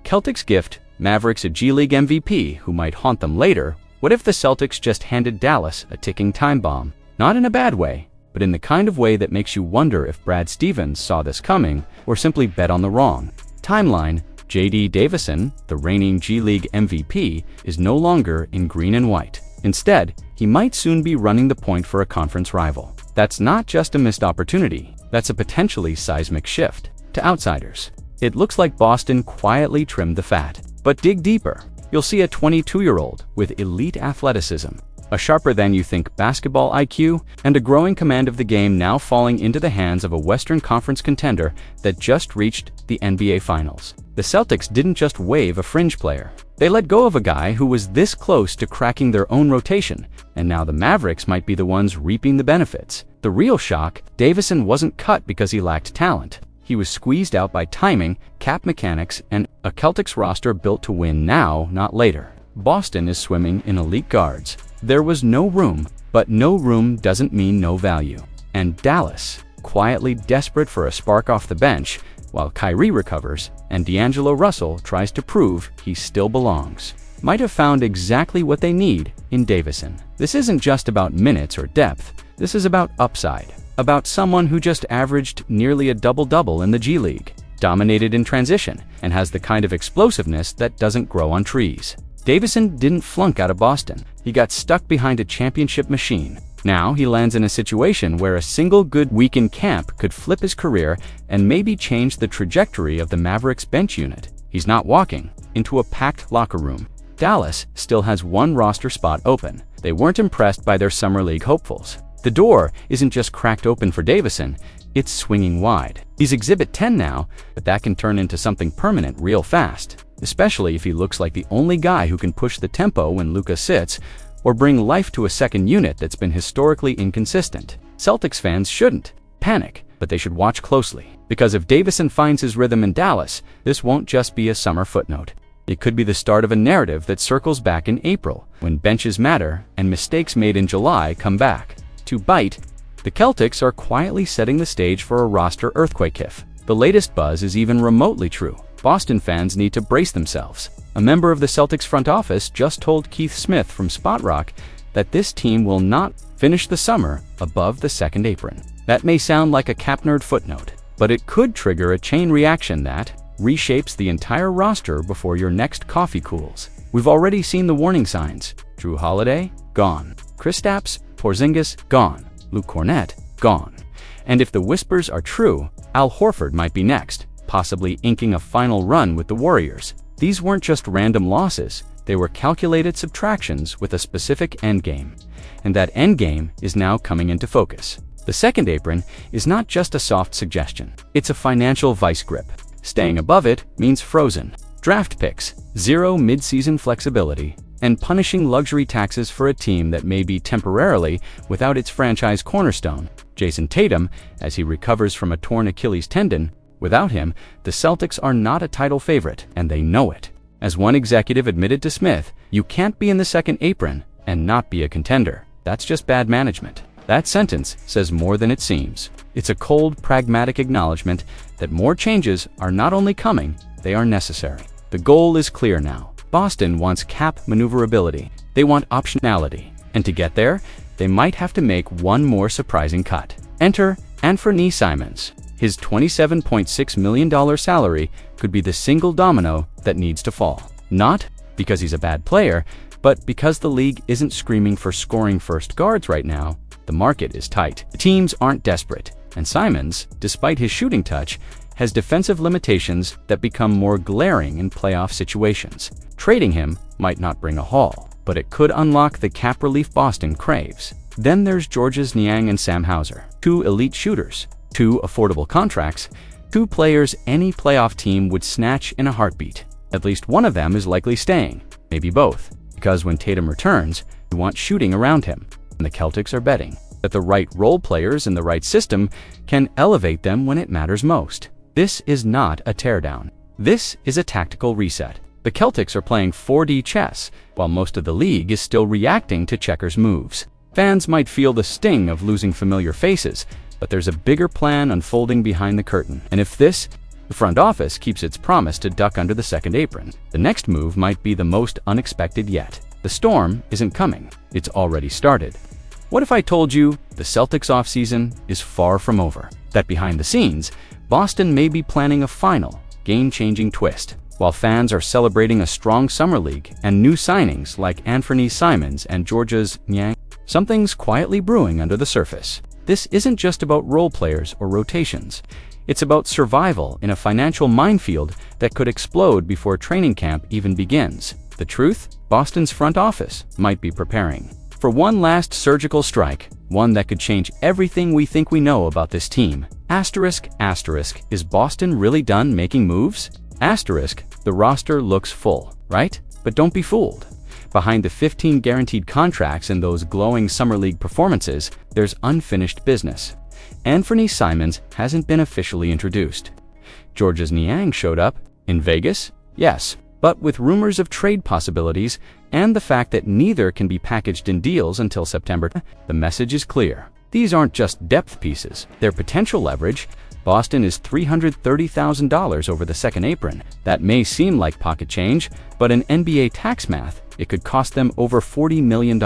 Celtics gift Mavericks a G League MVP who might haunt them later. What if the Celtics just handed Dallas a ticking time bomb? Not in a bad way, but in the kind of way that makes you wonder if Brad Stevens saw this coming or simply bet on the wrong. Timeline: JD Davison, the reigning G League MVP, is no longer in green and white. Instead, he might soon be running the point for a conference rival. That's not just a missed opportunity, that's a potentially seismic shift. To outsiders, it looks like Boston quietly trimmed the fat. But dig deeper, you'll see a 22-year-old with elite athleticism, a sharper-than-you-think basketball IQ, and a growing command of the game now falling into the hands of a Western Conference contender that just reached the NBA Finals. The Celtics didn't just waive a fringe player. They let go of a guy who was this close to cracking their own rotation, and now the Mavericks might be the ones reaping the benefits. The real shock: Davison wasn't cut because he lacked talent. He was squeezed out by timing, cap mechanics, and a Celtics roster built to win now, not later. Boston is swimming in elite guards. There was no room, but no room doesn't mean no value. And Dallas, quietly desperate for a spark off the bench, while Kyrie recovers and D'Angelo Russell tries to prove he still belongs, might have found exactly what they need in Davison. This isn't just about minutes or depth. This is about upside. About someone who just averaged nearly a double-double in the G League, dominated in transition, and has the kind of explosiveness that doesn't grow on trees. Davison didn't flunk out of Boston. He got stuck behind a championship machine. Now he lands in a situation where a single good week in camp could flip his career and maybe change the trajectory of the Mavericks bench unit. He's not walking into a packed locker room. Dallas still has one roster spot open. They weren't impressed by their summer league hopefuls. The door isn't just cracked open for Davison, it's swinging wide. He's Exhibit 10 now, but that can turn into something permanent real fast, especially if he looks like the only guy who can push the tempo when Luka sits, or bring life to a second unit that's been historically inconsistent. Celtics fans shouldn't panic, but they should watch closely, because if Davison finds his rhythm in Dallas, this won't just be a summer footnote. It could be the start of a narrative that circles back in April, when benches matter and mistakes made in July come back to bite. The Celtics are quietly setting the stage for a roster earthquake if the latest buzz is even remotely true. Boston fans need to brace themselves. A member of the Celtics front office just told Keith Smith from Spot Rock that this team will not finish the summer above the second apron. That may sound like a cap nerd footnote, but it could trigger a chain reaction that reshapes the entire roster before your next coffee cools. We've already seen the warning signs. Jrue Holiday, gone. Kristaps Porziņģis, gone. Luke Kornet, gone. And if the whispers are true, Al Horford might be next, possibly inking a final run with the Warriors. These weren't just random losses, they were calculated subtractions with a specific endgame. And that endgame is now coming into focus. The second apron is not just a soft suggestion, it's a financial vice grip. Staying above it means frozen draft picks, zero mid-season flexibility, and punishing luxury taxes for a team that may be temporarily without its franchise cornerstone, Jason Tatum, as he recovers from a torn Achilles tendon. Without him, the Celtics are not a title favorite, and they know it. As one executive admitted to Smith, "You can't be in the second apron and not be a contender. That's just bad management." That sentence says more than it seems. It's a cold, pragmatic acknowledgement that more changes are not only coming, they are necessary. The goal is clear now. Boston wants cap maneuverability. They want optionality. And to get there, they might have to make one more surprising cut. Enter Anfernee Simons. His $27.6 million salary could be the single domino that needs to fall. Not because he's a bad player, but because the league isn't screaming for scoring first guards right now. The market is tight. The teams aren't desperate. And Simons, despite his shooting touch, has defensive limitations that become more glaring in playoff situations. Trading him might not bring a haul, but it could unlock the cap relief Boston craves. Then there's Georgia's Niang and Sam Hauser, two elite shooters, two affordable contracts, two players any playoff team would snatch in a heartbeat. At least one of them is likely staying, maybe both, because when Tatum returns, you want shooting around him, and the Celtics are betting that the right role players in the right system can elevate them when it matters most. This is not a teardown. This is a tactical reset. The Celtics are playing 4D chess, while most of the league is still reacting to checkers moves. Fans might feel the sting of losing familiar faces, but there's a bigger plan unfolding behind the curtain. And if this The front office keeps its promise to duck under the second apron. The next move might be the most unexpected yet. The storm isn't coming. It's already started. What if I told you the Celtics offseason is far from over? That behind the scenes, Boston may be planning a final, game-changing twist. While fans are celebrating a strong summer league and new signings like Anfernee Simons and Georgia's Niang, something's quietly brewing under the surface. This isn't just about role players or rotations. It's about survival in a financial minefield that could explode before training camp even begins. The truth? Boston's front office might be preparing for one last surgical strike, one that could change everything we think we know about this team. Asterisk, is Boston really done making moves? Asterisk, the roster looks full, right? But don't be fooled. Behind the 15 guaranteed contracts and those glowing summer league performances, there's unfinished business. Anfernee Simons hasn't been officially introduced. Georgia's Niang showed up in Vegas, yes, but with rumors of trade possibilities and the fact that neither can be packaged in deals until September, the message is clear. These aren't just depth pieces, they're potential leverage. Boston is $330,000 over the second apron. That may seem like pocket change, but in NBA tax math, it could cost them over $40 million.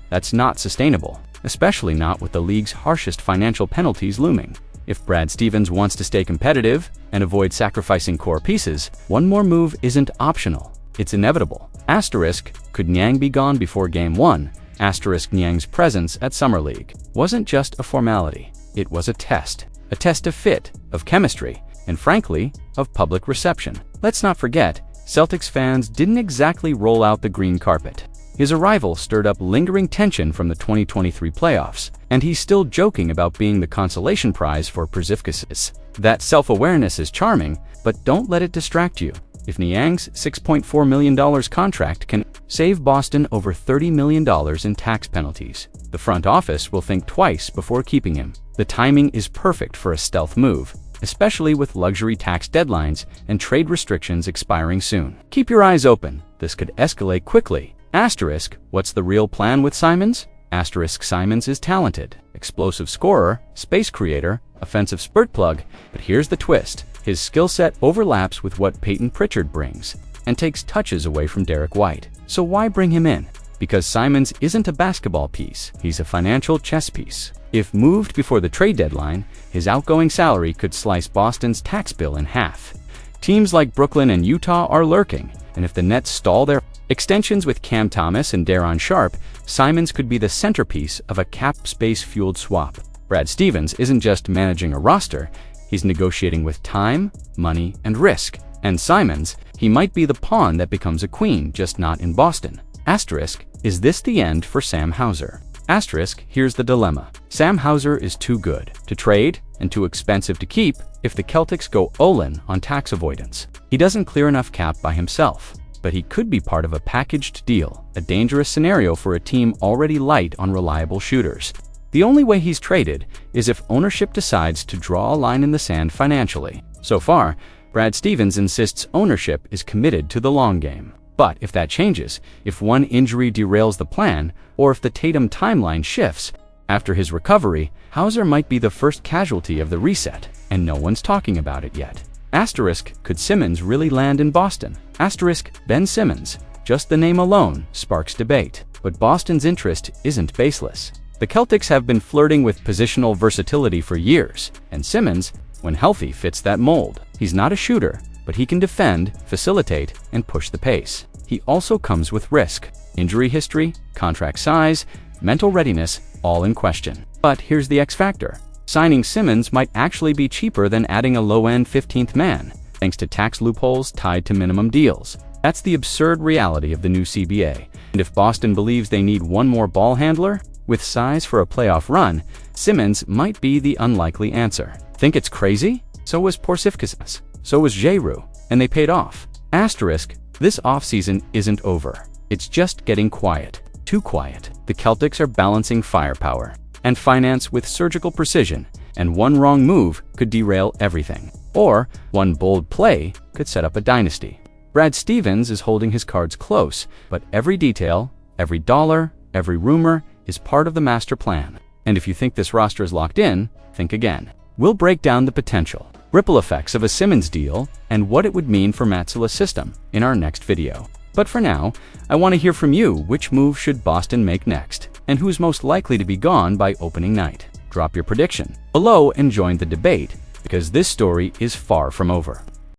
That's not sustainable, especially not with the league's harshest financial penalties looming. If Brad Stevens wants to stay competitive and avoid sacrificing core pieces, one more move isn't optional. It's inevitable. Asterisk, could Niang be gone before Game 1? Asterisk, Niang's presence at Summer League wasn't just a formality. It was a test. A test of fit, of chemistry, and frankly, of public reception. Let's not forget, Celtics fans didn't exactly roll out the green carpet. His arrival stirred up lingering tension from the 2023 playoffs, and he's still joking about being the consolation prize for Porziņģis. That self-awareness is charming, but don't let it distract you. If Niang's $6.4 million contract can save Boston over $30 million in tax penalties, the front office will think twice before keeping him. The timing is perfect for a stealth move, especially with luxury tax deadlines and trade restrictions expiring soon. Keep your eyes open. This could escalate quickly. Asterisk, what's the real plan with Simons? Asterisk, Simons is talented, explosive scorer, space creator, offensive spurt plug, but here's the twist. His skill set overlaps with what Peyton Pritchard brings and takes touches away from Derek White. So why bring him in? Because Simons isn't a basketball piece, he's a financial chess piece. If moved before the trade deadline, his outgoing salary could slice Boston's tax bill in half. Teams like Brooklyn and Utah are lurking, and if the Nets stall their extensions with Cam Thomas and Daron Sharp, Simons could be the centerpiece of a cap space-fueled swap. Brad Stevens isn't just managing a roster, he's negotiating with time, money, and risk. And Simons, he might be the pawn that becomes a queen, just not in Boston. Asterisk, is this the end for Sam Hauser? Asterisk, here's the dilemma. Sam Hauser is too good to trade and too expensive to keep if the Celtics go all-in on tax avoidance. He doesn't clear enough cap by himself, but he could be part of a packaged deal, a dangerous scenario for a team already light on reliable shooters. The only way he's traded is if ownership decides to draw a line in the sand financially. So far, Brad Stevens insists ownership is committed to the long game. But if that changes, if one injury derails the plan, or if the Tatum timeline shifts, after his recovery, Hauser might be the first casualty of the reset, and no one's talking about it yet. Asterisk, could Simmons really land in Boston? Asterisk, Ben Simmons. Just the name alone sparks debate. But Boston's interest isn't baseless. The Celtics have been flirting with positional versatility for years, and Simmons, when healthy, fits that mold. He's not a shooter, but he can defend, facilitate, and push the pace. He also comes with risk. Injury history, contract size, mental readiness, all in question. But here's the X factor. Signing Simmons might actually be cheaper than adding a low-end 15th man, thanks to tax loopholes tied to minimum deals. That's the absurd reality of the new CBA. And if Boston believes they need one more ball handler, with size for a playoff run, Simmons might be the unlikely answer. Think it's crazy? So was Porziņģis. So was Jrue, and they paid off. Asterisk, this offseason isn't over. It's just getting quiet. Too quiet. The Celtics are balancing firepower and finance with surgical precision, and one wrong move could derail everything. Or one bold play could set up a dynasty. Brad Stevens is holding his cards close, but every detail, every dollar, every rumor is part of the master plan. And if you think this roster is locked in, think again. We'll break down the potential, ripple effects of a Simmons deal, and what it would mean for Matsula's system in our next video. But for now, I want to hear from you. Which move should Boston make next? And who's most likely to be gone by opening night? Drop your prediction below and join the debate, because this story is far from over.